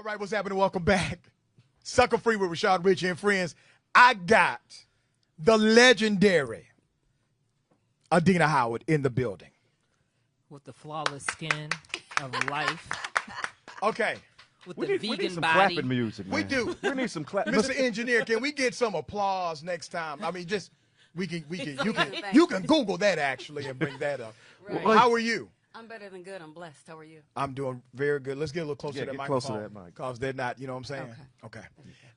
All right, what's happening? Welcome back. Sucker Free with Rashad Richey and friends. I got the legendary Adina Howard in the building. With the flawless skin of life. Okay. With We the need vegan some body. clapping music, man. We do. We need some clap. Mr. Engineer, can we get some applause next time? I mean, just you can Google that actually and bring that up. Right. How are you? I'm better than good. I'm blessed. How are you? I'm doing very good. Let's get a little closer to Yeah, that get microphone. closer to that mic. Because they're not, you know what I'm saying? Okay.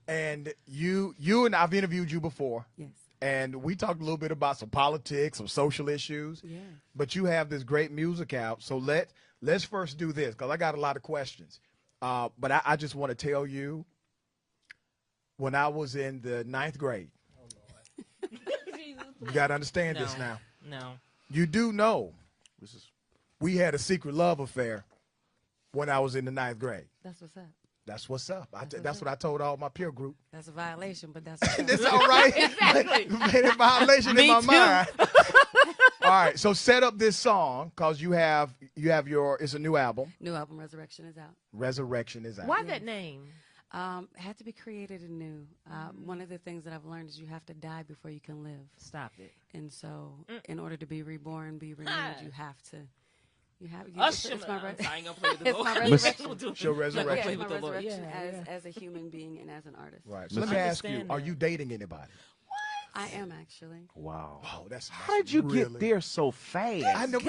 And you and I've interviewed you before. Yes. And we talked a little bit about some politics, some social issues. Yeah. But you have this great music out. So let's first do this because I got a lot of questions. But I just want to tell you, when I was in the 9th grade, you got to understand this now. No. You do know we had a secret love affair when I was in the 9th grade. That's what's up. That's what's up. That's what I told all my peer group. That's a violation, but that's what's up. It's all right. Exactly. Made a violation in my too. mind. All right, so set up this song because you have your, it's a new album. New album, Resurrection, is out. Resurrection is out. Why that name? It had to be created anew. One of the things that I've learned is you have to die before you can live. Stop it. And so, in order to be reborn, be renewed, you have to. Usher. It's my I ain't gonna play with the it's Lord. my Miss- resurrection. Show resurrection. Yeah, Play it's my with the Lord. resurrection Yeah, as a human being and as an artist. Right. So let me ask you, Understand are that. you dating anybody? I am actually. Wow. Oh, that's How did you really, get there so fast? I know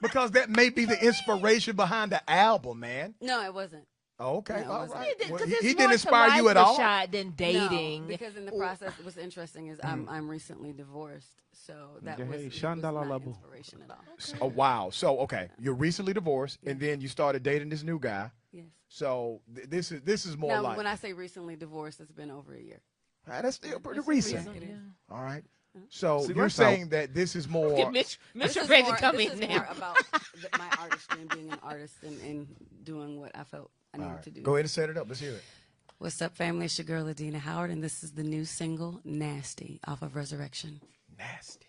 because that may be the inspiration behind the album, man. No, it wasn't. Oh, okay. No, it All wasn't. right. Well, Because he it's didn't more inspire to you life, at all? Rashad, than dating. No, because in the process, what's interesting is I'm recently divorced, so that Yeah, was, hey, it was Shandala not Labo. inspiration at all. Oh, wow. So, okay, you're recently divorced, and then you started dating this new guy. Yes. So this is more Now, like when I say recently divorced, it's been over a year. that's still pretty It's recent. recent. It is. All right. So See, you're that's how- saying that this is more. Get Mitch This is ready more- to come this in is now. more about my artistry and being an artist and doing what I felt I needed All right. to do. Go ahead and set it up. Let's hear it. What's up, family? It's your girl, Adina Howard, and this is the new single, Nasty, off of Resurrection. Nasty.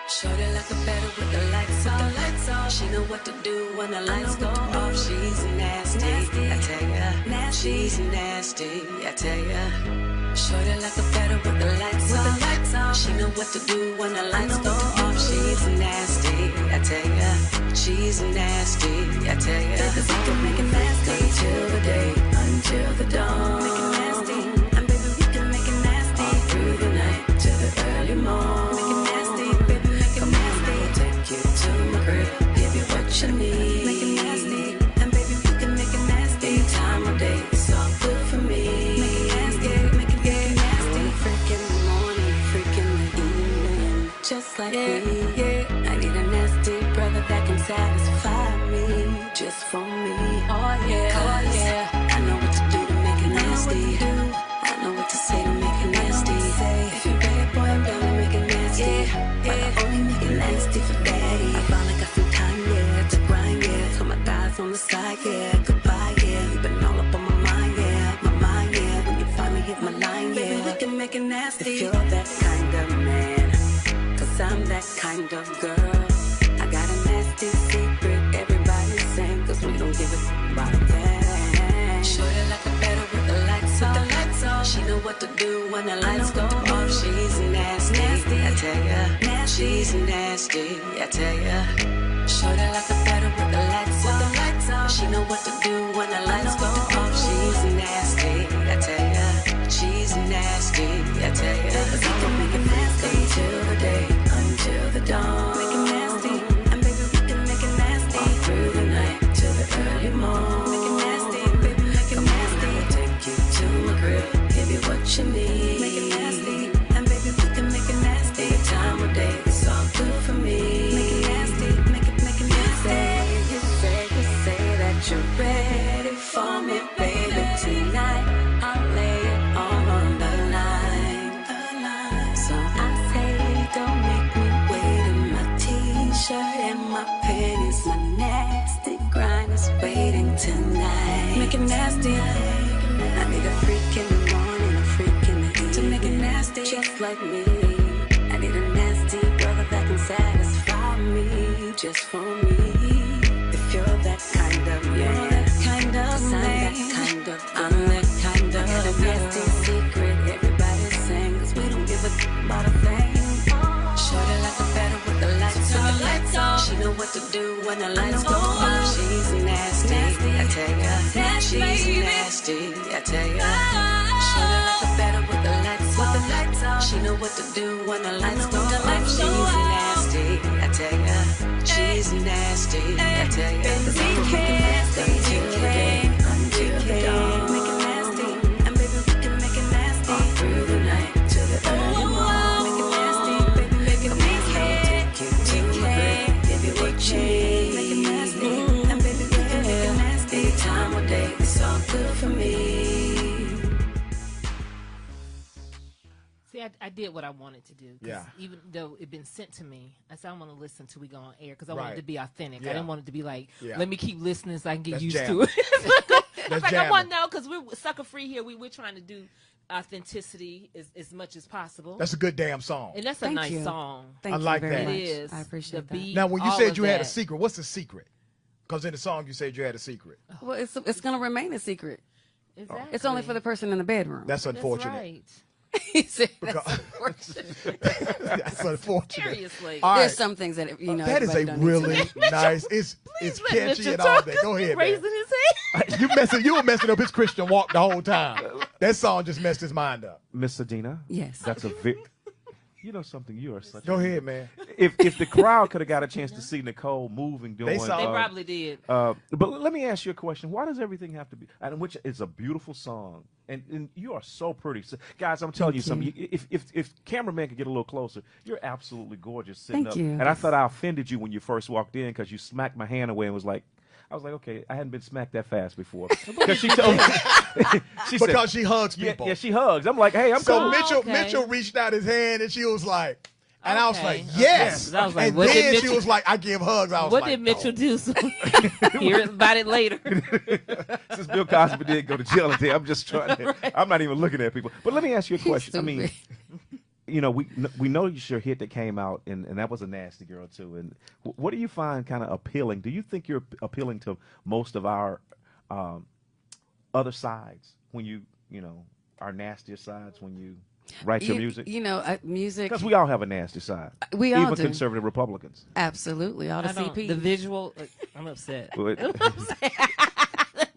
Shorty like a better with the lights on. She know what to do when the lights go off. She's nasty, I tell ya. She's nasty, I tell ya. Shorty like a better with the lights on. She know what to do when the lights go off. She's nasty, I tell ya. She's nasty, I tell ya. Cause I can make it nasty until the day, until the dawn. Make it nasty, and baby we can make it nasty all through the night till the early morn. Make it nasty, baby, make it nasty. Take you to my crib, give you what you need. Make it nasty, and baby we can make it nasty. Any time of day, it's all good for me. Make it nasty, make it nasty. Freak in the morning, freak in the evening, just like me. I need a nasty brother that can satisfy me, just for me. Oh yeah, I know what to do to make it nasty. I know what to say to make it nasty. If you're bad boy, I'm down to make it nasty. But I only make it nasty for daddy. I finally got some time, to grind, Put my thighs on the side, Goodbye, You've been all up on my mind, My mind, When you finally hit my line, Baby, we can make it nasty. If you're that kind of man, cause I'm that kind of girl. I got a nasty secret, everybody's saying, cause we don't give a about that. Shorty like a better with the lights on. She know what to do when the lights go off. She's nasty, I tell ya. She's nasty, I tell ya. Shorty like a better with the lights on. She know what to do when the lights go off. She's nasty, I tell ya. She's nasty, I tell ya. Cause I can make it nasty until the day, until the dawn. Make it nasty, and baby we can make it nasty all through the night till the early morn. Make it nasty, baby, make it nasty. Take you to my crib, give you what you need. Make it nasty, and baby we can make it nasty. Any time of day, it's all good for me. Make it nasty, make it nasty. You say that you're ready for me, baby. Tonight I'll lay it on the line. So I say, don't make me wait in my t-shirt and my panties. My nasty grind is waiting tonight. Make it nasty. I need a freak in the morning, a freak just like me. I need a nasty brother that can satisfy me, just for me. If you're that kind of man, that kind of man, I'm that kind of. I got a nasty secret everybody sings. We don't give a about a thing. Shorty like the better with the lights on. She know what to do when the lights go off. She's nasty, I tell ya. She's nasty, I tell ya. Shorty like the better with the lights on. She know what to do when the lights go off. She's nasty, I tell ya. She's nasty, I tell ya. Until the dawn. Make it nasty, and baby we can make it nasty all through the night till the early morning. Make it nasty, baby, make it nasty. Take you to my bed, give you what you need. Make it nasty, and baby we can make it nasty. Any time or day, it's all good for me. See, I did what I wanted to do. 'Cause Yeah. Even though it been sent to me, I said I want to listen till we go on air because I Right. wanted to be authentic. Yeah. I didn't want it to be like, Yeah. let me keep listening so I can get That's used jamming. to it. That's I jamming. want to know because we're sucker free here. We're trying to do authenticity as much as possible. That's a good damn song. And that's a Thank nice you. song. Thank I you like very that. much. It is. I appreciate the that. beat, Now, when you all said of you had a that. secret, what's the secret? Because in the song you said you had a secret. Well, it's going to remain a secret. Exactly. It's only for the person in the bedroom. That's That's unfortunate. right. He said Because- that's unfortunate. That's unfortunate. Seriously. All There's right. some things that That is a everybody don't need to really know. nice. It's Let catchy Mitchell and all talk, that. 'cause Go he's ahead, raising man. his hand. You were messing up his Christian walk the whole time. That song just messed his mind up. Miss Adina. Yes. That's a you know something. You are such. Go ahead, man. If the crowd could have got a chance to see Nicole moving, doing. saw They it. probably did. But let me ask you a question. Why does everything have to be? And which is a beautiful song, and you are so pretty, so, guys. I'm telling you something. If cameraman could get a little closer, you're absolutely gorgeous sitting Thank up. you. And I thought I offended you when you first walked in because you smacked my hand away and was like. I was like, okay, I hadn't been smacked that fast before. Because she told me, she said, Because she hugs yeah, people. yeah, she hugs. I'm like, hey, I'm So cool. okay. Mitchell reached out his hand and she was like, and I was Okay. like, Okay. yes. I was like, and what did then she Mitchell- was like, I give hugs. I was What like, did Mitchell no. do? So hear about it later. Since Bill Cosby did go to jail today, I'm just trying to. I'm not even looking at people. But let me ask you a question. I mean, you know, we know your hit that came out, and that was a nasty girl too. And what do you find kind of appealing? Do you think you're appealing to most of our other sides when you know, our nastier sides when you write your music? You know, music. Because we all have a nasty side. We all even do. conservative Republicans. Absolutely. All the I don't- CPs. the visual. I'm upset.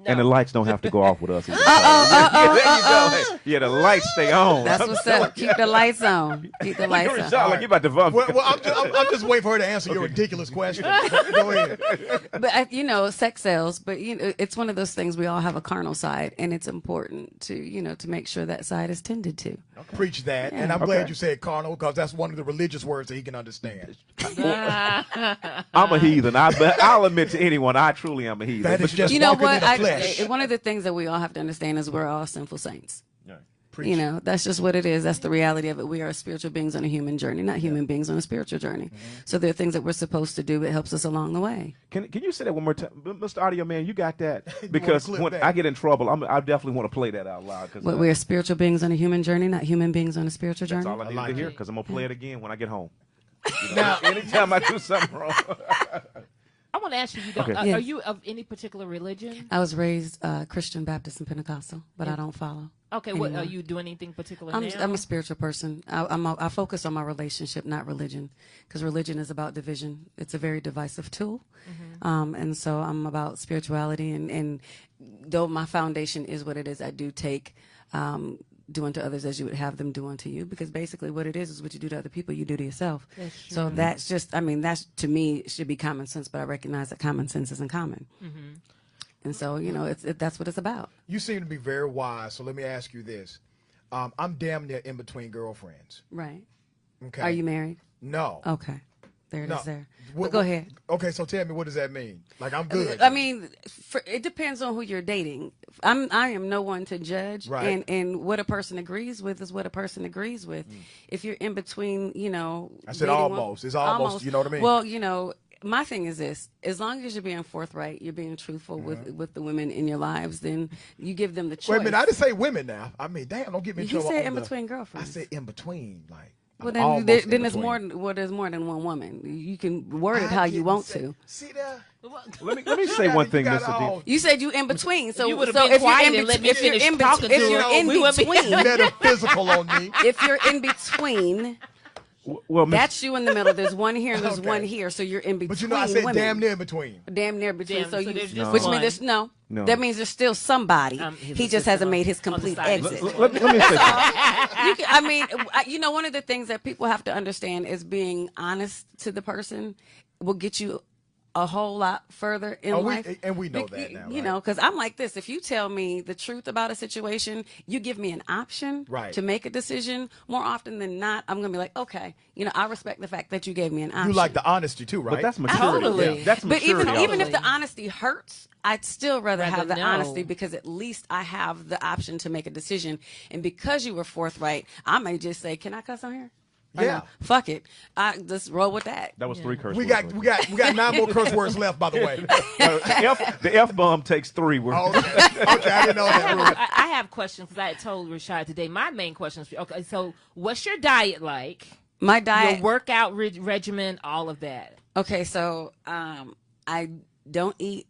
And the lights don't have to go off with us. There you go. Yeah, the lights stay on. That's what's up. Keep the lights on. Keep the lights You on. sound like you about to vomit. Well, I'm just waiting for her to answer your ridiculous question. Go ahead. But you know, sex sells. But you know, it's one of those things. We all have a carnal side, and it's important to to make sure that side is tended to. Preach that. And I'm glad you said carnal because that's one of the religious words that he can understand. I'm a heathen. I'll admit to anyone, I truly am a heathen. That is But just You know walking what? in the flesh. One of the things that we all have to understand is we're all sinful saints. Preach. You know, that's just what it is. That's the reality of it. We are spiritual beings on a human journey, not human beings on a spiritual journey. So there are things that we're supposed to do. It helps us along the way. Can you say that one more time? Mr. Audio Man, you got that? Because clip when that? I get in trouble, I definitely want to play that out loud. Cause But we are spiritual beings on a human journey, not human beings on a spiritual that's journey. all I need like to hear it. because I'm going to play it again when I get home. Now, Anytime I do something wrong. I want to ask you. You don't, Okay. are Yes. you of any particular religion? I was raised Christian, Baptist, and Pentecostal, but I don't follow. Okay. What anymore. are you doing? Anything particular I'm, now? I'm a spiritual person. I focus on my relationship, not religion, because religion is about division. It's a very divisive tool. And so I'm about spirituality. And though my foundation is what it is, I do take do unto others as you would have them do unto you, because basically what it is what you do to other people, you do to yourself. That's So that's just, that's, to me, should be common sense, but I recognize that common sense isn't common. And so, that's what it's about. you seem to be very wise, so let me ask you this. I'm damn near in between girlfriends. Right. Okay. Are you married? No. Okay. There it is No. there. What- But go ahead. Okay, so tell me, what does that mean? Like, I'm good. I mean, it depends on who you're dating. I am no one to judge, Right. and what a person agrees with is what a person agrees with. If you're in between, I said dating almost. It's almost, you know what I mean? Well, my thing is this: as long as you're being forthright, you're being truthful with the women in your lives, then you give them the choice. Wait a minute, I didn't say women now. I mean, damn, don't get me in You trouble. said on in between girlfriends. I said in between, like. Well, I'm then, almost in there's between. there's more than one woman. You can word it I how you didn't want say- to. See there? Let me say one thing, You got Mr. D. all You said you in between, so You would've so been if you're quiet in and let me if you're finish in talking if to you're her. in We wouldn't be- between, metaphysical on me. if you're in between, Well, Miss- that's you in the middle. There's one here and there's Okay. one here, so you're in between. But you know, I said women. damn near in between. Damn near between. Damn, so so you, there's just which one. means there's no. No. That means there's still somebody. His He just assistant hasn't on- made his on the complete side. exit. let me say something. You can, I mean, you know, one of the things that people have to understand is being honest to the person will get you a whole lot further in life. And we know that now, You right? know, because I'm like this. If you tell me the truth about a situation, you give me an option Right. to make a decision. More often than not, I'm going to be like, okay, you know, I respect the fact that you gave me an option. You like the honesty too, right? But that's maturity. Totally. Yeah, that's But maturity. even if Totally. the honesty hurts, I'd still rather have the know. honesty because at least I have the option to make a decision. And because you were forthright, I may just say, "Can I cuss on here?" Or Yeah. no, fuck it. I just roll with that. That was 3 curse we words. got 9 more curse words left, by the way. The F bomb takes 3 words. Oh, okay, I didn't know that rule. I have questions because I had told Rashad today. My main question is, okay, so what's your diet like? My diet. Your workout regimen, all of that. Okay, so I don't eat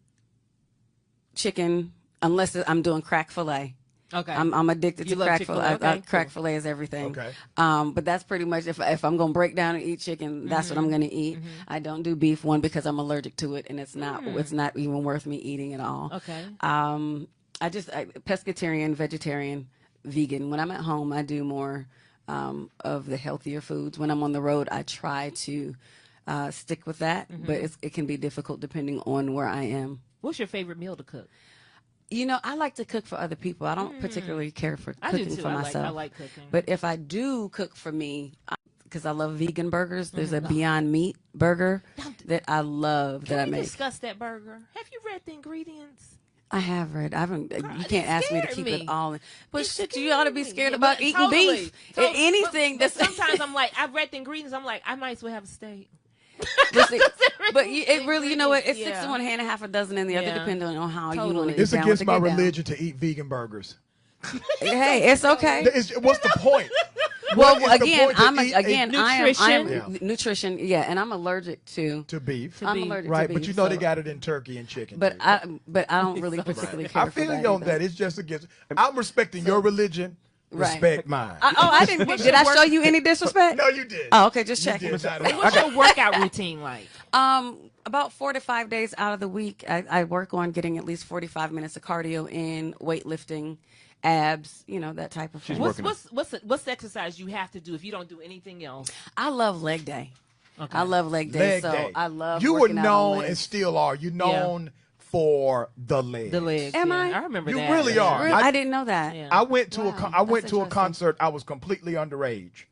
chicken unless I'm doing crack fillet. Okay. I'm addicted You to love crack Chick-fil-A? fillet. Okay, Crack cool. fillet is everything. Okay. But that's pretty much if I'm gonna break down and eat chicken, that's what I'm gonna eat. I don't do beef, one because I'm allergic to it, and it's not even worth me eating at all. Okay. Pescatarian, vegetarian, vegan. When I'm at home, I do more of the healthier foods. When I'm on the road, I try to stick with that, but it can be difficult depending on where I am. What's your favorite meal to cook? You know, I like to cook for other people. I don't particularly care for I do cooking too. for I myself. like cooking. But if I do cook for me, because I love vegan burgers, there's a Beyond Meat burger that I love that I Can we make. discuss that burger? Have you read the ingredients? I have read. I haven't. You it can't ask me to scared keep me. it all. But It shit, you ought to be scared scared me. about Yeah, eating totally. beef. Totally. Anything But that's. sometimes I'm like, I've read the ingredients. I'm like, I might as well have a steak. But it really, you know what? It's 6 Yeah. in one hand, half a dozen in the other, Yeah. depending on how you want Totally. to get It's down against with my the get down. religion to eat vegan burgers. Hey, it's okay. What's the point? Well, What is the again, point to I'm eat I am nutrition. Yeah, and I'm allergic to. to beef, I'm beef. allergic right? to But beef. you know they so- got it in turkey and chicken. But too. I don't really particularly care I for feel that you on either. that. It's just against. I'm respecting your religion. Right. Respect mine. I didn't. Did I show you any disrespect? No, you did. Oh, okay, just You checking. did. I know. What's your workout routine like? About 4 to 5 days out of the week, I work on getting at least 45 minutes of cardio in, weightlifting, abs, you know, that type of thing. What's the exercise you have to do if you don't do anything else? I love leg day. Okay. I love leg day, Leg so day. I love You were working out on known legs. and still are. You're known for the legs. The legs. Am yeah. I? I remember You that. really yeah. are. Really? I didn't know that. Yeah. I went to Wow, I went that's to a interesting. concert. I was completely underage.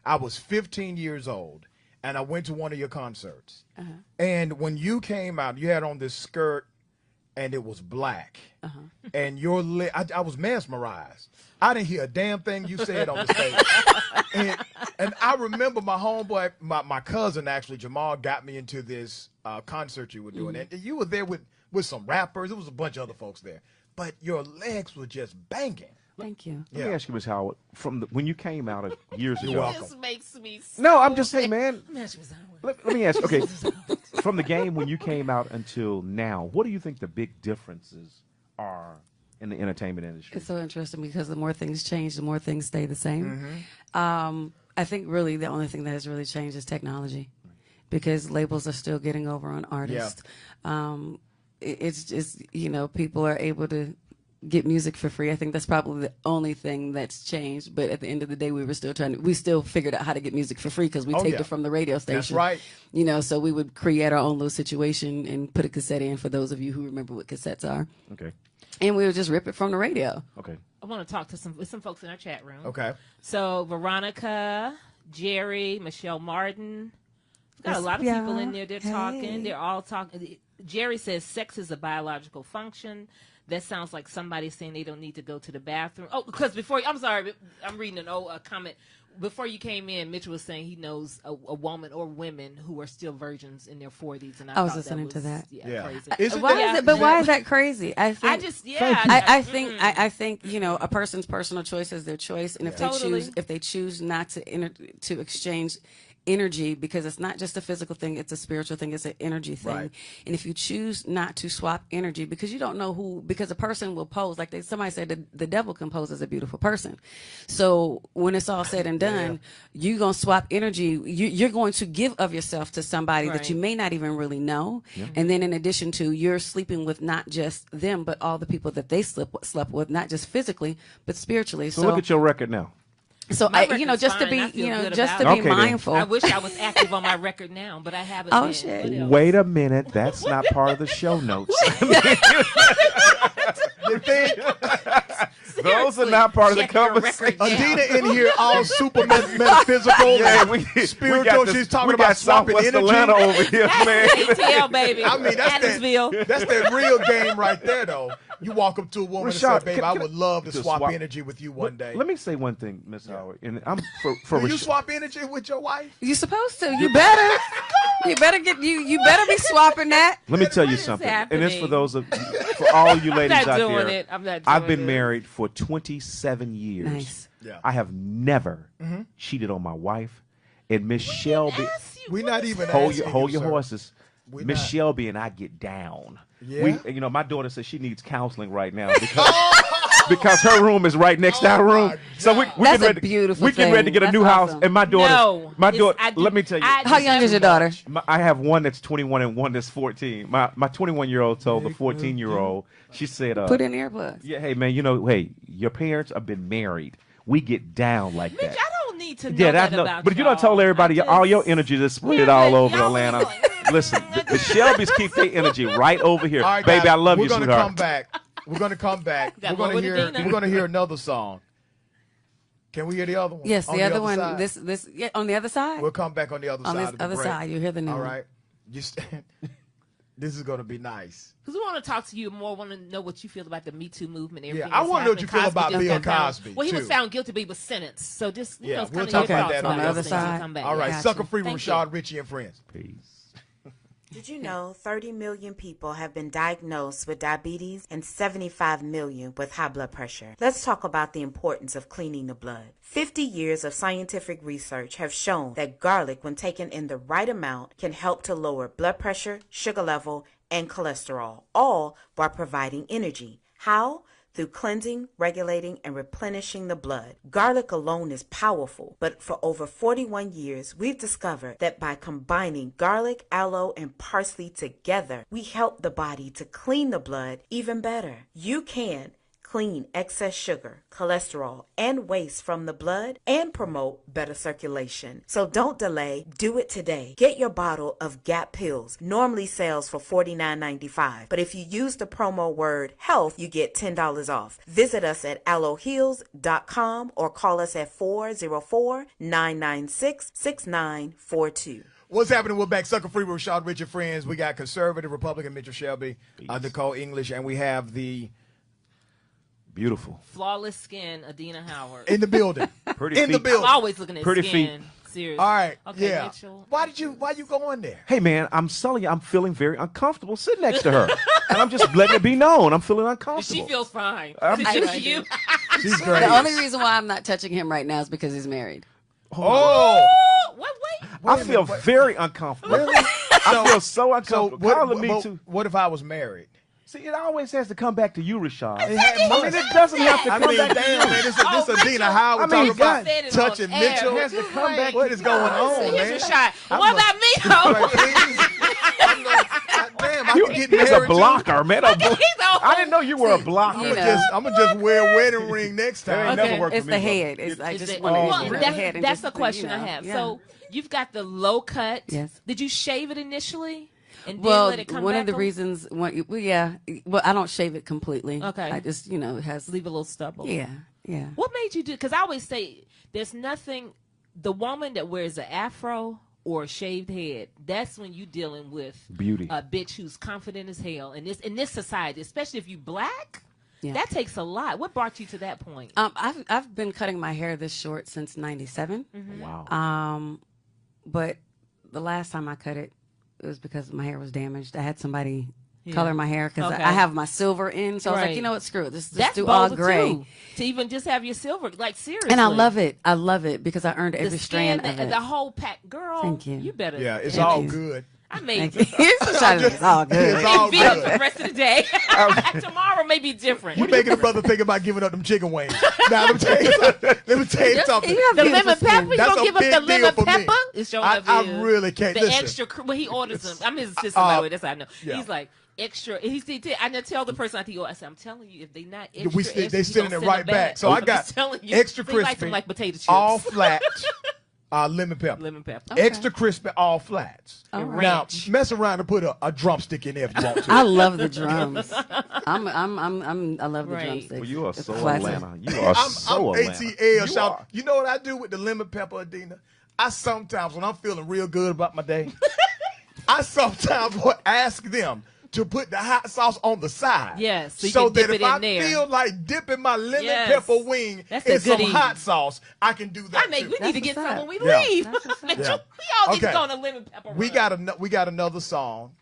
I was 15 years old, and I went to one of your concerts. Uh-huh. And when you came out, you had on this skirt, and it was black. Uh-huh. And your I was mesmerized. I didn't hear a damn thing you said on the stage. and I remember my homeboy, my cousin actually, Jamal, got me into this concert you were doing. Mm-hmm. And you were there with some rappers. There was a bunch of other folks there. But your legs were just banging. Thank you. Let me ask you, Ms. Howard, when you came out years ago. welcome. This makes me so No, I'm just saying, man. Ms. Howard. Let me ask. Okay, from the game when you came out until now, what do you think the big differences are in the entertainment industry? It's so interesting because the more things change, the more things stay the same. Mm-hmm. I think really the only thing that has really changed is technology, because labels are still getting over on artists. It's just, you know, people are able to get music for free. I think that's probably the only thing that's changed. But at the end of the day, we still figured out how to get music for free because we taped yeah. it from the radio station. That's right. You know, so we would create our own little situation and put a cassette in for those of you who remember what cassettes are. Okay. And we would just rip it from the radio. Okay. I want to talk to some folks in our chat room. Okay. So Veronica, Jerry, Michelle Martin. Got a lot of people in there. They're talking. They're all talking. Jerry says sex is a biological function that sounds like somebody saying they don't need to go to the bathroom. Oh, because I'm sorry, I'm reading an old comment. Before you came in, Mitchell was saying he knows a woman or women who are still virgins in their 40s, and I was thought listening to that. Yeah. Crazy. Is it Why that- is it? But why is that crazy? I think a person's personal choice is their choice, and if Totally. they choose not to exchange energy, because it's not just a physical thing, it's a spiritual thing, it's an energy thing. Right. And if you choose not to swap energy, because you don't know who, because a person will pose, like somebody said, the devil can pose as a beautiful person. So when it's all said and done, you're going to swap energy. You're going to give of yourself to somebody that you may not even really know. Yeah. And then in addition to, you're sleeping with not just them, but all the people that they slept with, not just physically, but spiritually. So look at your record now. So My just to record's fine. I be, feel good just to about be it. Okay, then. mindful. I wish I was active on my record now, but I haven't. Oh, been. shit. What else? Wait a minute, that's not part of the show notes. The thing, Those are not part of the Check your conversation. record. Adina in here all super metaphysical, Yeah, and we spiritual. got this, She's talking we about got swapping Southwest energy. Atlanta over here, man. ATL, baby. I mean, Adamsville. that's that real game right there, though. You walk up to a woman Rashad, and say, "Babe, I can would love to to swap swap- energy with you one day." Let me say one thing, Miss Howard, and I'm for Do you Rashad. swap energy with your wife? You're supposed to. You better. You better be swapping that. Let me tell you What is something, and it's for happening? those of for all you I'm ladies not out doing there. it. I'm not doing I've been it. married for 27 years. Nice. Yeah. I have never cheated on my wife. And Miss Shelby, We're not even hold asking your you, sir. horses. We're Miss not. Shelby and I get down. Yeah? My daughter says she needs counseling right now because her room is right next to our room. my So we That's getting a ready, beautiful we getting ready to thing. get a new That's house, awesome. and my daughter, No, my it's- daughter. I do- Let me tell you, I How young is your daughter? I have one that's 21 and one that's 14. My 21-year-old told the 14-year-old, she said, Put in earbuds. yeah, hey man, hey, your parents have been married. We get down like Mitch, that. I don't need to know Yeah, that that's about but if you don't tell y'all. everybody, I all just- your energy is spread Yeah, all but over y'all Atlanta. really- Listen, the Shelbys keep their energy right over here. All right, Baby, guys, I love we're you, gonna sweetheart. come back. We're gonna come back. Got We're one gonna with hear. Adina. We're gonna hear another song. Can we hear the other one? Yes, On the other one. side? This on the other side. We'll come back on the other On side. this of the other break. side, you hear the new All one. right. This is gonna be nice. Because we want to talk to you more, want to know what you feel about the Me Too movement. And everything I that's wanna know what happening. you feel about just Bill got found- Cosby, Well, he was too. found guilty, but he was sentenced. So just, Yeah, it's we'll kinda talk your about thoughts that on the those other things when we side. come back. All right, Gotcha. sucker free with Thank you. Rashad Ritchie and friends. Peace. Did you know 30 million people have been diagnosed with diabetes and 75 million with high blood pressure? Let's talk about the importance of cleaning the blood. 50 years of scientific research have shown that garlic, when taken in the right amount, can help to lower blood pressure, sugar level, and cholesterol, all while providing energy. How? Through cleansing, regulating, and replenishing the blood. Garlic alone is powerful, but for over 41 years, we've discovered that by combining garlic, aloe, and parsley together, we help the body to clean the blood even better. You can clean excess sugar, cholesterol, and waste from the blood and promote better circulation. So don't delay. Do it today. Get your bottle of GAP pills. Normally sells for $49.95. But if you use the promo word HEALTH, you get $10 off. Visit us at aloeheals.com or call us at 404-996-6942. What's happening? We're back. Sucker free with Rashad Ritchie and friends. We got conservative Republican Mitchell Shelby, Nicole English, and we have the Beautiful. Flawless skin, Adina Howard. in the building. Pretty in the feet. building. I'm always looking at Pretty skin. Seriously. All right. Okay, yeah. Mitchell. Why you go in there? Hey man, I'm telling you, I'm feeling very uncomfortable sitting next to her, and I'm just letting it be known. I'm feeling uncomfortable. She feels fine. I'm It's just sure. you. She's great. The only reason why I'm not touching him right now is because he's married. Oh. Wait. I feel very uncomfortable. Really? I feel so So uncomfortable. Calling me too. what if I was married? See, it always has to come back to you, Rashad. It had I mean, it doesn't have to I come mean, back damn, to you. man, this Oh, is Adina Howard I mean, talking about God. touching It Mitchell. has to come back. What is going on, Here's man? your shot. I'm What a- about me, Like, though? please. I'm like, God damn, I You, can get he's a married. blocker, man. He's a- I didn't know you were a blocker. You know. I'm gonna just wear a wedding ring next That ain't time. never Okay. worked It's for the me, head. It's, I Is just it- want to well, you know, that's, the head and that's just, the question you know, I have. yeah. So you've got the low cut. Yes. Did you shave it initially? And then Well, let it come one back of the on? reasons, well, I don't shave it completely. Okay. I just, it has, Leave a little stubble. yeah. What made you do? Because I always say there's nothing. The woman that wears an afro or a shaved head, that's when you dealing with Beauty. a bitch who's confident as hell. And in this society, especially if you black, Yeah. that takes a lot. What brought you to that point? I've been cutting my hair this short since '97. Wow. But the last time I cut it, it was because my hair was damaged. I had somebody color my hair because Okay. I have my silver in. So I was Right. like, you know what, screw it. Just That's do all bold gray. too, to even just have your silver, like seriously. And I love it. I love it because I earned The every skin, strand of it. the whole pack, girl. Thank you. You better. Yeah, it's Thank all you. good. I made Thank you. It's all good. It's all videos good. for the rest of the day. Tomorrow may be different. You making a brother think about giving up them chicken wings. Now let me tell you something. You have The beautiful lemon skin. pepper, you That's gonna a give us big the deal lemon for me. pepper? It's showing I up really can't the listen. extra. When he orders them, I'm his assistant by the way. That's how I know. yeah. He's like extra. I just tell the person I think, I said, I'm telling you, if they not extra, We extra, they you sending gonna it send right them back. So I'm I got just telling you, extra they like crispy, them like potato chips. all flat, lemon pepper. lemon pepper. Extra crispy, all flats. All right. Now Ranch. mess around and put a drumstick in there if you want to. I love the drums. I love the Right. drumsticks. Well, you are It's so classic. Atlanta. You are so I'm Atlanta. ATL. You Shout. are. You know what I do with the lemon pepper, Adina? I sometimes, when I'm feeling real good about my day, I sometimes will ask them to put the hot sauce on the side. Yes, so you so can dip that it if in I there. feel like dipping my lemon Yes. pepper wing That's a in some goodie. hot sauce, I can do that. We too. need to That's get what's some up. when we Yeah. leave. That's what's up. Mitchell, Yeah. we all need to Okay. go on a lemon pepper. we run. got another song.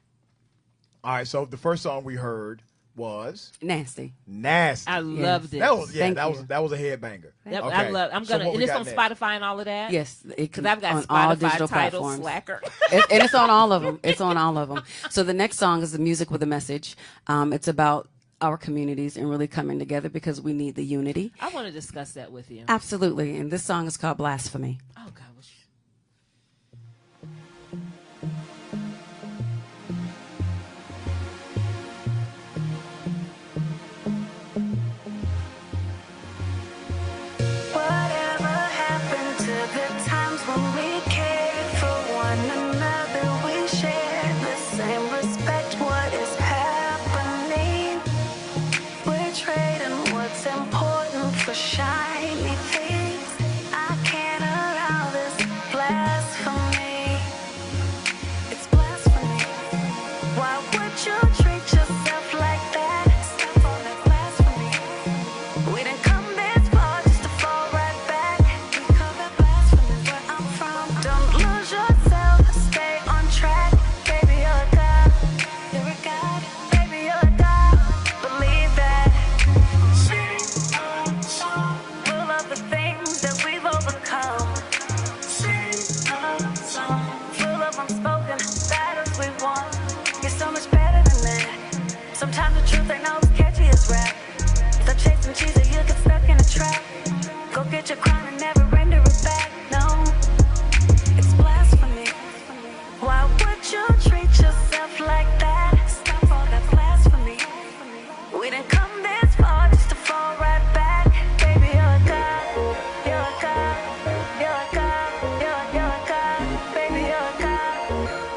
All right, so the first song we heard was Nasty. Nasty. I loved it. that was Thank you. that was a headbanger. That- Okay. I love. I'm So gonna. what and we it's got on next? Spotify and all of that. Yes, it because can I've got on all Spotify digital title platforms. Slacker. And it's on all of them. It's on all of them. So the next song is the music with a message. It's about our communities and really coming together because we need the unity. I want to discuss that with you. Absolutely. And this song is called Blasphemy. Oh God. Whatever happened to the times when we cared for one another? We shared the same respect. What is happening? We're trading what's important for shiny things. I can't allow this blasphemy. It's blasphemy. Why would you treat yourself like that? Stop all that blasphemy. We didn't come this far just to fall right back. We call that blasphemy where I'm from. Don't lose yourself, stay on track. Baby, you're a god. You're a god. Baby, you're a god. Believe that. Sing a song full of the things that we've overcome. Sing a song full of unspoken battles we won. You're so much better than that. Sometimes the truth ain't always catchy as rap. Stop chasing cheese or you get stuck in a trap. Go get your crown and never render it back. No, it's blasphemy. Why would you treat yourself like that? Stop all that blasphemy. We didn't come this far just to fall right back. Baby, you're a god. You're a god. You're a god. You're a god. Baby, you're a god.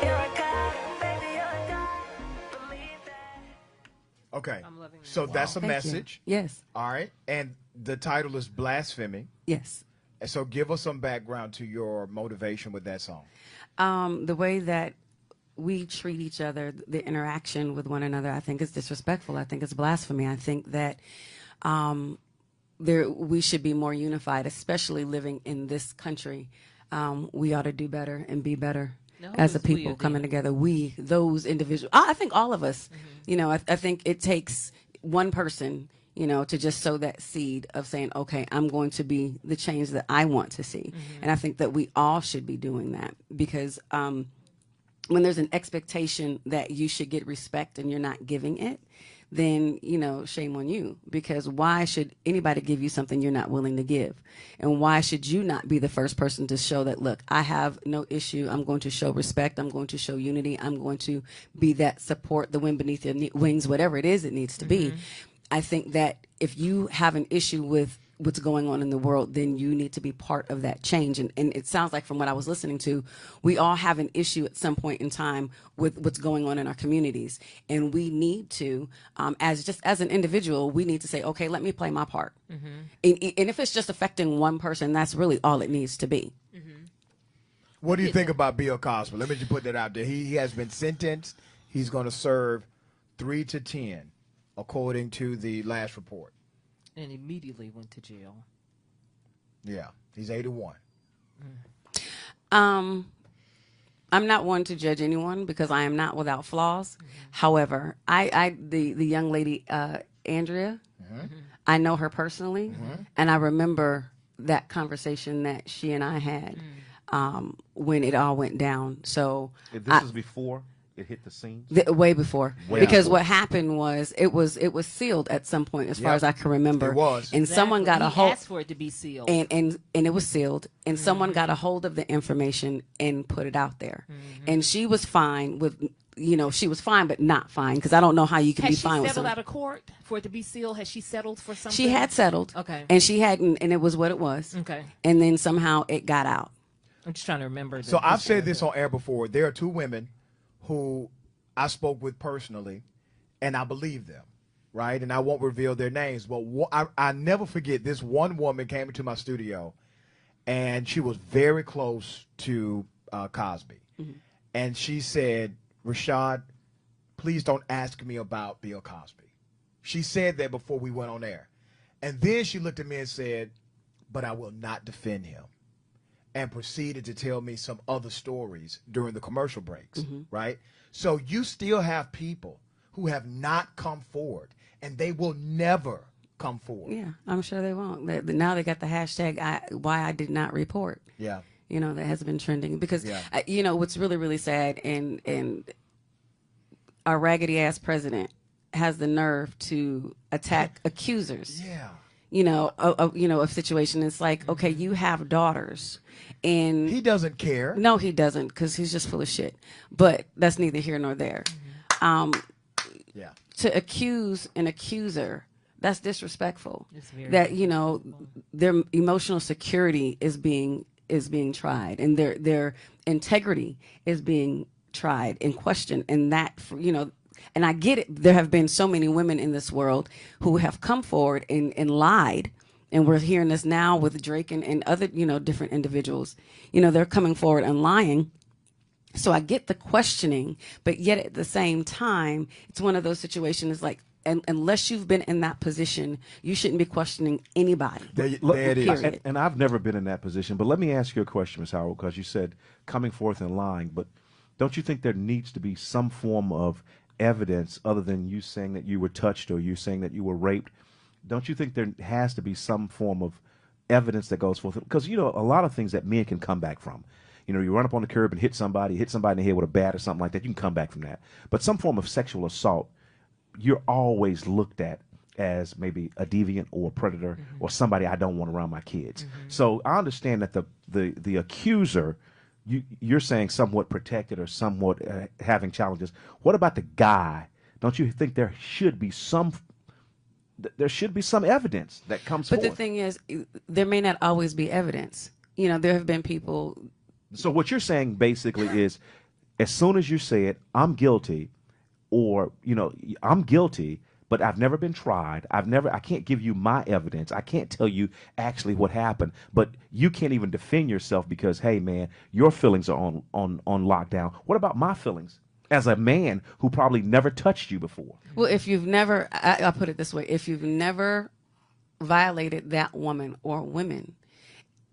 You're a god. Baby, you're a god. Believe that. Okay. I'm loving So that's a Thank you. message. Yes. All right. And the title is Blasphemy. Yes. And so give us some background to your motivation with that song. The way that we treat each other, the interaction with one another, I think is disrespectful. I think it's blasphemy. I think that we should be more unified, especially living in this country. We ought to do better and be better No, as a it's we, people Adina. coming together. We, those individuals, I think all of us, you know, I think it takes one person, you know, to just sow that seed of saying, okay, I'm going to be the change that I want to see. And I think that we all should be doing that because when there's an expectation that you should get respect and you're not giving it, then, you know, shame on you. Because why should anybody give you something you're not willing to give? And why should you not be the first person to show that, look, I have no issue. I'm going to show respect. I'm going to show unity. I'm going to be that support, the wind beneath your wings, whatever it is it needs to be. I think that if you have an issue with what's going on in the world, then you need to be part of that change. And it sounds like from what I was listening to, we all have an issue at some point in time with what's going on in our communities. And we need to, as an individual, we need to say, okay, let me play my part. And if it's just affecting one person, that's really all it needs to be. What do you think about Bill Cosby? Let me just put that out there. He has been sentenced. He's going to serve 3 to 10, according to the last report. And immediately went to jail. Yeah, he's 81. I'm not one to judge anyone because I am not without flaws. However, the young lady Andrea, I know her personally, and I remember that conversation that she and I had when it all went down. So This is before it hit the scene. Way before, Way because before. what happened was it was sealed at some point, as far as I can remember. It was. and someone got a He hold, asked for it to be sealed. and it was sealed, and someone got a hold of the information and put it out there, and she was fine with, she was fine, but not fine, because I don't know how you can Has be she fine with settled someone. out of court for it to be sealed? Has she settled for something? She had settled, Okay. and she hadn't, and it was what it was, Okay. and then somehow it got out. I'm just trying to remember. So I've said this on air before. There are 2 women who I spoke with personally, and I believe them, right? And I won't reveal their names, but I never forget this one woman came into my studio, and she was very close to Cosby. And she said, Rashad, please don't ask me about Bill Cosby. She said that before we went on air. And then she looked at me and said, but I will not defend him. And proceeded to tell me some other stories during the commercial breaks, right? So you still have people who have not come forward, and they will never come forward. Yeah, I'm sure they won't. Now they got the hashtag why I did not report. Yeah. That has been trending because, Yeah. what's really, really sad, and our raggedy ass president has the nerve to attack accusers. Yeah. Of situation. It's like, okay, you have daughters, and He doesn't care. no, he doesn't, because he's just full of shit. But that's neither here nor there. Yeah. To accuse an accuser, that's disrespectful. It's very That their emotional security is being tried, and their integrity is being tried and questioned, and that and I get it. There have been so many women in this world who have come forward and lied, and we're hearing this now with Drake and other different individuals. They're coming forward and lying. So I get the questioning, but yet at the same time, it's one of those situations like, unless you've been in that position, you shouldn't be questioning anybody. There it is. Period. And I've never been in that position. But let me ask you a question, Ms. Howard, because you said coming forth and lying. But don't you think there needs to be some form of evidence other than you saying that you were touched or you saying that you were raped? Don't you think there has to be some form of evidence that goes forth? Because, a lot of things that men can come back from. You run up on the curb and hit somebody in the head with a bat or something like that, you can come back from that. But some form of sexual assault, you're always looked at as maybe a deviant or a predator or somebody I don't want around my kids. So I understand that the accuser, you're saying somewhat protected or somewhat having challenges. What about the guy? Don't you think there should be some evidence that comes But forth? the thing is, there may not always be evidence. There have been people. So what you're saying basically is, as soon as you say it, I'm guilty, or I'm guilty, but I've never been tried. I can't give you my evidence. I can't tell you actually what happened. But you can't even defend yourself because, hey man, your feelings are on lockdown. What about my feelings as a man who probably never touched you before? Well, if you've never, I'll put it this way: if you've never violated that woman or women,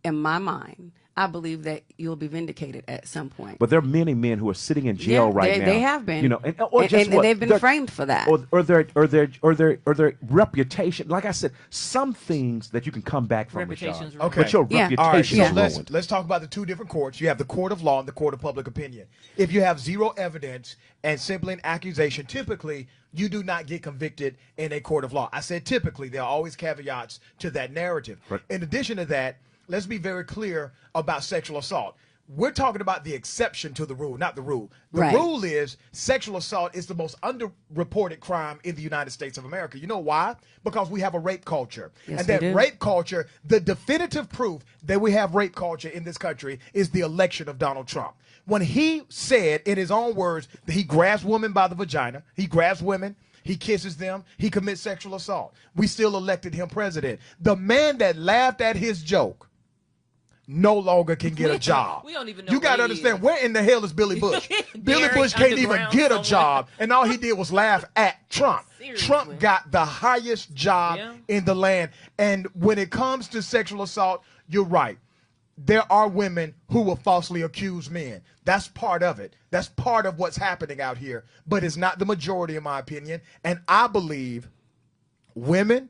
in my mind, I believe that you'll be vindicated at some point. But there are many men who are sitting in jail right now. They have been. And they've been framed for that. Or their reputation. Like I said, some things that you can come back from. Reputation's Rashad. ruined. Okay. But your Yeah. reputation All right, is so ruined. let's talk about the 2 different courts. You have the court of law and the court of public opinion. If you have 0 evidence and simply an accusation, typically you do not get convicted in a court of law. I said typically. There are always caveats to that narrative. Right. In addition to that, let's be very clear about sexual assault. We're talking about the exception to the rule, not the rule. The Right. rule is sexual assault is the most underreported crime in the United States of America. You know why? Because we have a rape culture. Yes, and we that do. rape culture, the definitive proof that we have rape culture in this country is the election of Donald Trump. When he said in his own words that he grabs women by the vagina, he grabs women, he kisses them, he commits sexual assault. We still elected him president. The man that laughed at his joke no longer can get a job. We don't even know You got to where he understand, is. where in the hell is Billy Bush? Billy Buried Bush can't even underground get a somewhere. job, and all he did was laugh at Trump. Seriously. Trump got the highest job Yeah. in the land. And when it comes to sexual assault, you're right. There are women who will falsely accuse men. That's part of it. That's part of what's happening out here. But it's not the majority, in my opinion. And I believe women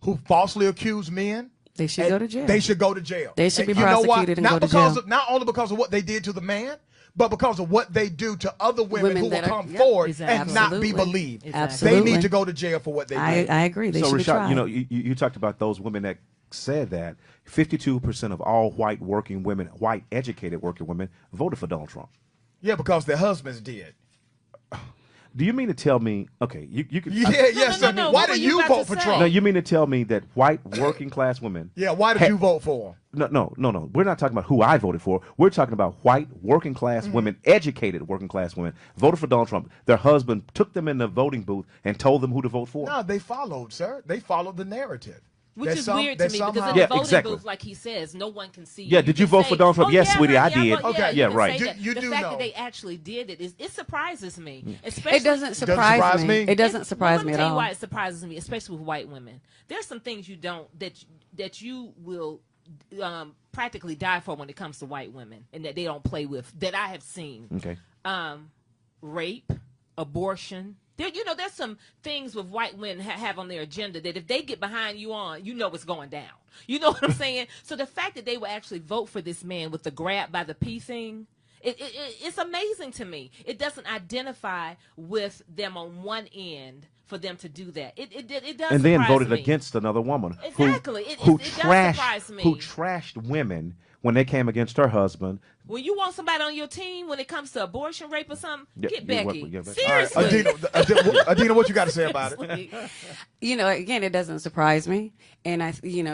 who falsely accuse men, They should go to jail. They should go to jail. They should be you know why? prosecuted and Not go to because jail. Of, not only because of what they did to the man, but because of what they do to other women who will that are- come yep. forward Exactly. and not be Absolutely. believed. Absolutely. They need to go to jail for what they did. I agree. They So, should be Rashad, tried. you know, you talked about those women that said that 52% of all white working women, white educated working women, voted for Donald Trump. Yeah, because their husbands did. Do you mean to tell me? Okay, you can. Yeah, yes. no, no. Why What were did you you about vote to for say? Trump? No, you mean to tell me that white working class women? Yeah, why did you vote for him? No. We're not talking about who I voted for. We're talking about white working class women, educated working class women, voted for Donald Trump. Their husband took them in the voting booth and told them who to vote for. No, they followed, sir. They followed the narrative. Which is weird that to me because somehow- in the Yeah, voting exactly. booth, like he says, no one can see. Yeah, did you can vote say, for Donald Trump? "Oh, Yes, yeah, sweetie, I honey, did." vote-" Okay. you Yeah, can right. say that. You the do fact know. that they actually did it surprises me. Especially, it doesn't surprise, surprise me? It doesn't surprise let me at tell all. you why it surprises me, especially with white women. There's some things you don't that you will practically die for when it comes to white women, and that they don't play with. That I have seen. Okay. Rape, abortion. There's some things with white women have on their agenda that if they get behind you on, it's going down. You know what I'm saying? So the fact that they will actually vote for this man with the grab by the P thing, it's amazing to me. It doesn't identify with them on one end for them to do that. It does. And then surprise voted me. against another woman Exactly. who It does surprise me. trashed women when they came against her husband. When you want somebody on your team when it comes to abortion, rape, or something, Yeah, get yeah, Becky. yeah, Becky. Seriously. Adina, what you got to say about it? Again, it doesn't surprise me. And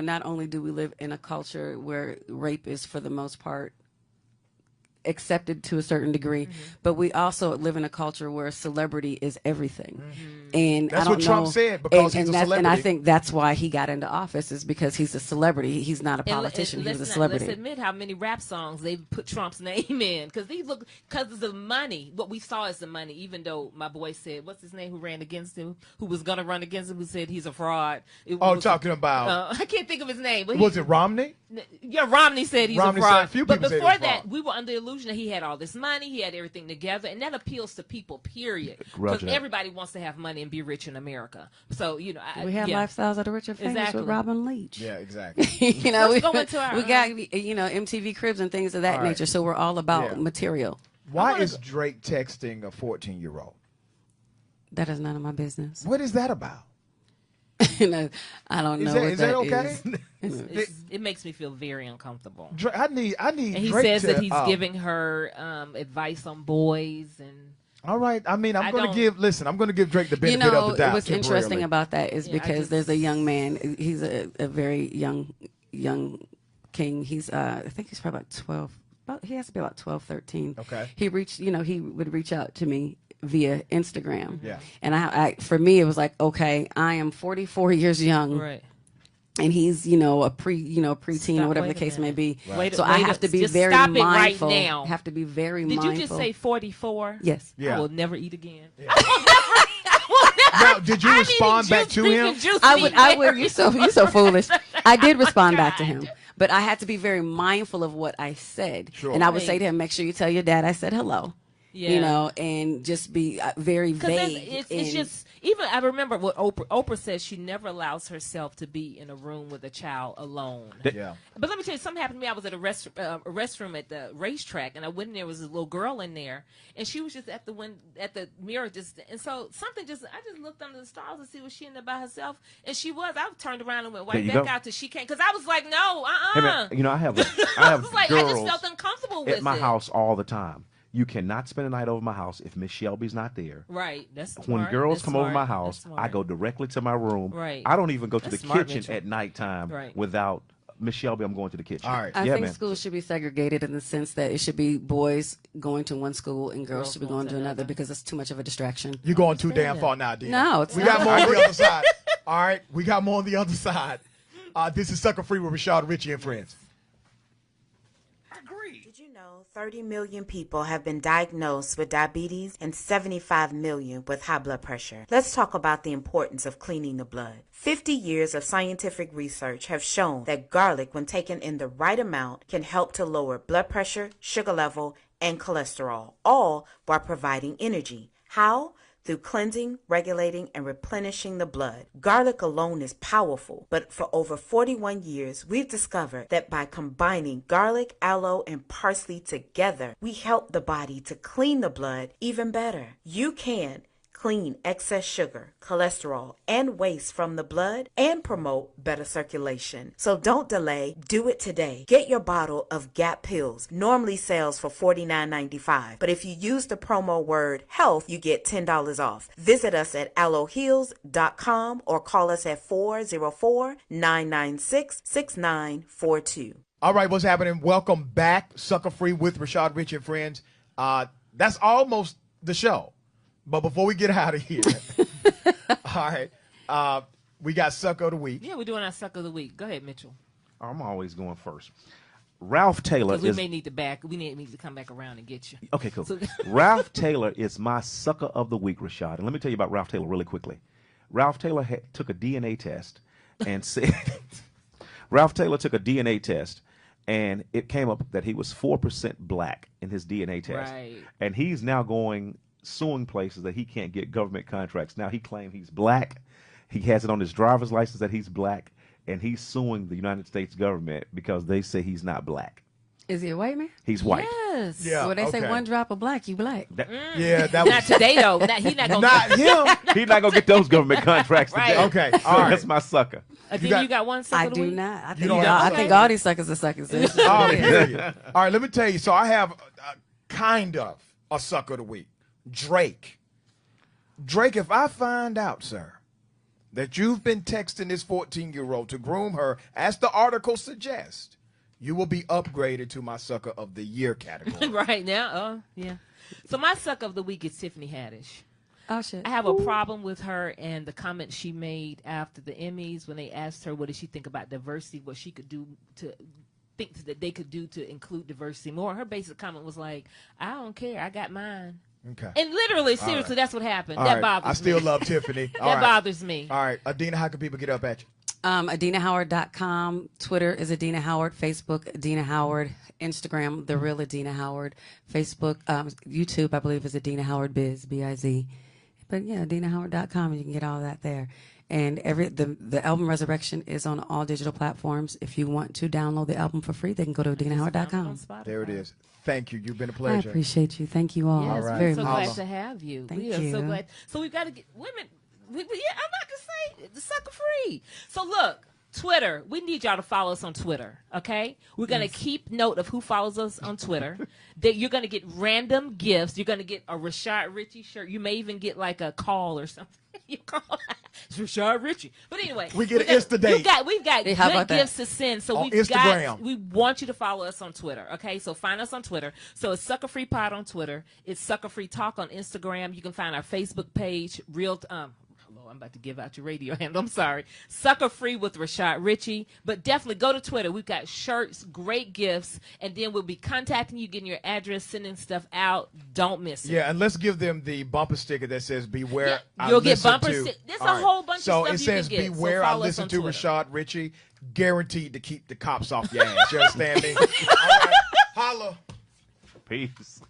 not only do we live in a culture where rape is for the most part accepted to a certain degree, but we also live in a culture where celebrity is everything. And That's I don't what Trump know, said, because he's a and I celebrity. think that's why he got into office, is because he's a celebrity. He's not a politician. He was a celebrity. Let's admit how many rap songs they put Trump's name in because of the money. What we saw is the money. Even though my boy said, what's his name, who ran against him, who was gonna run against him, who said he's a fraud. Talking about I can't think of his name. But was it Romney? Yeah, Romney said he's Romney a fraud. said a few But people said he before was a that, fraud. we were under the illusion that he had all this money, he had everything together, and that appeals to people. Period. Roger Because that. everybody wants to have money and be rich in America. So We have lifestyles that are rich and famous Exactly. with Robin Leach. Yeah, exactly. Let's go into our- we got MTV Cribs and things of that All right. nature. So we're all about Yeah. material. Why is Drake texting a 14-year-old? That is none of my business. What is that about? I don't know. Is that okay? It makes me feel very uncomfortable. Drake, I need And he Drake says to, that he's giving her advice on boys and. All right. I mean, I'm going to give Drake the benefit You know, of the doubt. what's interesting temporarily. about that is Yeah, because there's a young man. He's a very young king. He's I think he's probably about 12. He has to be about 12, 13. Okay. He would reach out to me via Instagram. Yeah. And I for me, it was like, okay, I am 44 years young. Right. And he's, a preteen Stop, or whatever wait the a case may minute. be. Wait a- So I wait a- have to be just very stop it right mindful. now. Have to be very Did mindful. you just say 44? Yes. Yeah. I will never eat again. Now, did you respond back to him? I would. You're so foolish. I did respond back to him, but I had to be very mindful of what I said. Sure. And I would Right. say to him, make sure you tell your dad I said hello. Yeah. And just be very vague. It's and- just even I remember what Oprah says she never allows herself to be in a room with a child alone. Yeah. But let me tell you, something happened to me. I was at a restroom at the racetrack, and I went in there. Was a little girl in there, and she was just at the mirror, and so I just looked under the stars to see was she in there by herself, and she was. I turned around and went There right you back go. out till she came, because I was like, no, Hey, man, I have was like, I girls just felt uncomfortable with at my it. house all the time. You cannot spend a night over my house if Miss Shelby's not there. Right, that's smart. When girls That's come over smart. my That's house, smart. I go directly to my room. Right. I don't even go to That's the smart, kitchen Mitchell. at nighttime Right. without Miss Shelby. I'm going to the kitchen. All right. I yeah, think man. schools should be segregated in the sense that it should be boys going to one school and girls should be going to another because it's too much of a distraction. You're going too damn far now, Dina. No, it's we not. got more on the other side. All right, we got more on the other side. This is Sucker Free with Rashad Richie and friends. agree. Did you know 30 million people have been diagnosed with diabetes and 75 million with high blood pressure? Let's talk about the importance of cleaning the blood. 50 years of scientific research have shown that garlic, when taken in the right amount, can help to lower blood pressure, sugar level, and cholesterol, all while providing energy. How? Through cleansing, regulating, and replenishing the blood. Garlic alone is powerful, but for over 41 years, we've discovered that by combining garlic, aloe, and parsley together, we help the body to clean the blood even better. You can clean excess sugar, cholesterol, and waste from the blood and promote better circulation. So don't delay. Do it today. Get your bottle of GAP pills. Normally sells for $49.95. But if you use the promo word HEALTH, you get $10 off. Visit us at aloeheals.com or call us at 404-996-6942. All right, what's happening? Welcome back. Sucker Free with Rashad Rich and friends. That's almost the show. But before we get out of here, all right, we got Sucker of the Week. Yeah, we're doing our Sucker of the Week. Go ahead, Mitchell. I'm always going first. Ralph Taylor Because is. we may need to come back around and get you. Okay, cool. So- Ralph Taylor is my Sucker of the Week, Rashad. And let me tell you about Ralph Taylor really quickly. Ralph Taylor took a DNA test and said, Ralph Taylor took a DNA test and it came up that he was 4% black in his DNA test. Right. And he's now suing places that he can't get government contracts. Now he claims he's black. He has it on his driver's license that he's black, and he's suing the United States government because they say he's not black. Is he a white man? He's white. Yes. Yeah. Well, they say okay. one drop of black, you black. Yeah, that Not was today, though. He's not going not him. He's not gonna get those government contracts Right. today. Okay, So all right. that's my sucker. You got one Sucker I of the do Week? not. I You think, don't y'all, have I to. think all these suckers are suckers. So it's- Oh, yeah. All right, let me tell you. So I have kind of a Sucker of the Week. Drake. Drake, if I find out, sir, that you've been texting this 14-year-old to groom her, as the article suggests, you will be upgraded to my Sucker of the Year category. Right now, yeah. So my Sucker of the Week is Tiffany Haddish. Oh, shit. I have a problem with her and the comment she made after the Emmys when they asked her what did she think about diversity, what she could do to think that they could do to include diversity more. Her basic comment was like, I don't care, I got mine. Okay. And literally, seriously, that's what happened. All that right. bothers me. I still love Tiffany. All that right. bothers me. All right. Adina, how can people get up at you? AdinaHoward.com. Twitter is Adina Howard. Facebook, Adina Howard. Instagram, The Real Adina Howard. Facebook, YouTube, I believe, is Adina Howard Biz, B-I-Z. But yeah, AdinaHoward.com, you can get all that there. And the album Resurrection is on all digital platforms. If you want to download the album for free, they can go to On AdinaHoward.com. Spotify. There it is. Thank you. You've been a I pleasure. appreciate you. Thank you all. Yes, right. Very we're so much. glad to have you. Thank we are so you. glad. So we've got to get women. I'm not gonna say the Sucker Free. So look, Twitter. We need y'all to follow us on Twitter. Okay, we're gonna keep note of who follows us on Twitter. That you're gonna get random gifts. You're gonna get a Rashad Richie shirt. You may even get like a call or something. You call it's Rashad Richie. But anyway, We get an got- Insta date. We've got Hey, how good about that? gifts to send. So On we've Instagram. we want you to follow us on Twitter. Okay, so find us on Twitter. So it's Sucker Free Pod on Twitter. It's Sucker Free Talk on Instagram. You can find our Facebook page. Hello, I'm about to give out your radio handle. I'm sorry. Sucker Free with Rashad Richie. But definitely go to Twitter. We've got shirts, great gifts, and then we'll be contacting you, getting your address, sending stuff out. Don't miss it. Yeah, and let's give them the bumper sticker that says "Beware." Yeah, I you'll get listen bumper to. stick- there's All a right. whole bunch of so stuff it you says, can get. So "Beware." I follow us listen on to Twitter. Rashad Richie, guaranteed to keep the cops off your ass. You understand me? All right, holla. Peace.